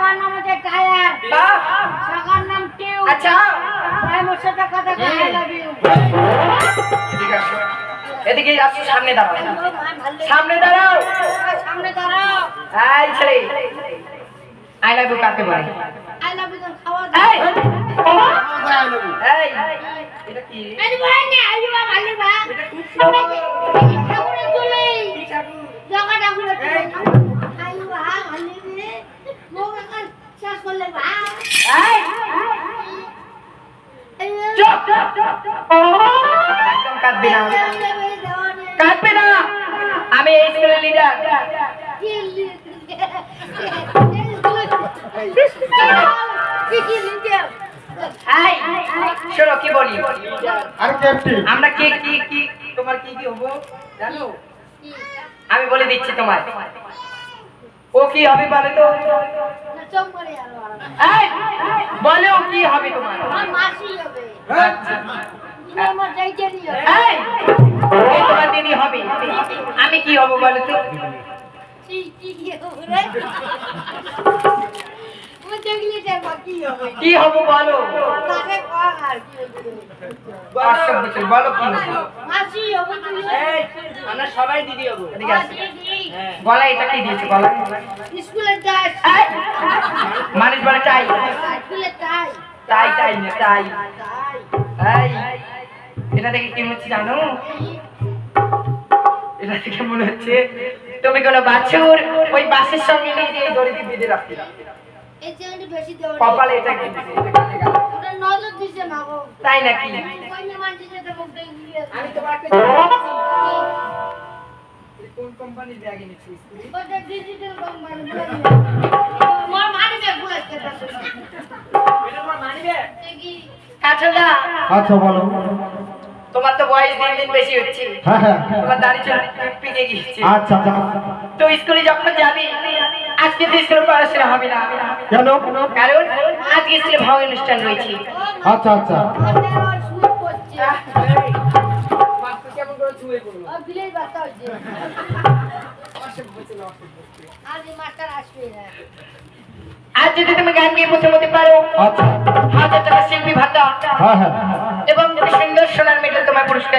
আমার নাম হচ্ছে টায়ার, শাখার নাম টিউ। আচ্ছা আমি ওর সাথে কথা কই আই লাভ ইউ। ঠিক আছে, এদিকে আসো, সামনে দাঁড়াও, সামনে দাঁড়াও, সামনে দাঁড়াও। এই ছেলে, আই লাভ ইউ কাকে বলে? আই লাভ ইউ খাওয়া দাও। এই এটা কি? এই বল না, আই বাবা ভালো বা। ঠাকুরের চলে। জগা ঠাকুরের চলে। আই বাবা ভালো রে। মোকে কাল শেষ করলে বা। এই চুপ, একদম কাঁদবি না, কাঁদবি না, আমি এই স্কুলের লিডার। শোনো কি বলি, আমরা কি কি কি তোমার কি কি হবো জানো? আমি বলে দিচ্ছি তোমার, ও কি হবে বলে তো? এই, বলে ও কি হবে তোমার? এই, এই তোমার দিদি হবে, আমি কি হব বলে তো? কি হব বলো? বলো কি হবো? আমরা সবাই দিদি হবো। এদিকে আসো। গলা এটা কি দিয়েছে গলা? স্কুলের টাই, এই, মানুষ বলে টাই, স্কুলের টাই, টাই টাই না টাই। এই, এটা দেখে কি মনে হচ্ছে জানো? এটা দেখে মনে হচ্ছে তুমি কোনো বাছুর ওই বাসের সঙ্গে নিয়ে যে দড়িতে বেঁধে রাখতে। এই চেনটা বেশি দেওয়া কপালে এটা কি দিছে? ওটা নজর দিছে না গো। তাই নাকি? কই না মানছিস তো মুখ দিয়ে আমি তোমার একটা কোন কোম্পানির ব্যাগ এনেছিস? ওটা ডিজিটাল কোম্পানি মোর মানি ব্যাগ বুলাতে পারছ এটা তোমার মানিবে? দেখি কাছলা, আচ্ছা বলো। তোমার তো বয়স দিন দিন বেশি হচ্ছে, হ্যাঁ হ্যাঁ তোমার দাড়ি চুল পেকে গিয়েছে। আচ্ছা আচ্ছা। তো স্কুলে যখন যাবি, আজকে তো স্কুলে পড়াশোনা হবে না, কেন? কারণ আজকে স্কুলে ভাও অনুষ্ঠান রয়েছে। আচ্ছা আচ্ছা। ওটা শুট করছে মাস্টার কেমন করে ছুঁয়ে পড়লো? আর বিলের বাতা হচ্ছে আর এই মাস্টার আসবে না আজ যদি তুমি গান গিয়ে প্রথম হতে পারো, আচ্ছা। 1000 টাকা শিল্পী ভাতা হ্যাঁ হ্যাঁ। এবং সুন্দর সোনার মেডেল তোমার পুরস্কার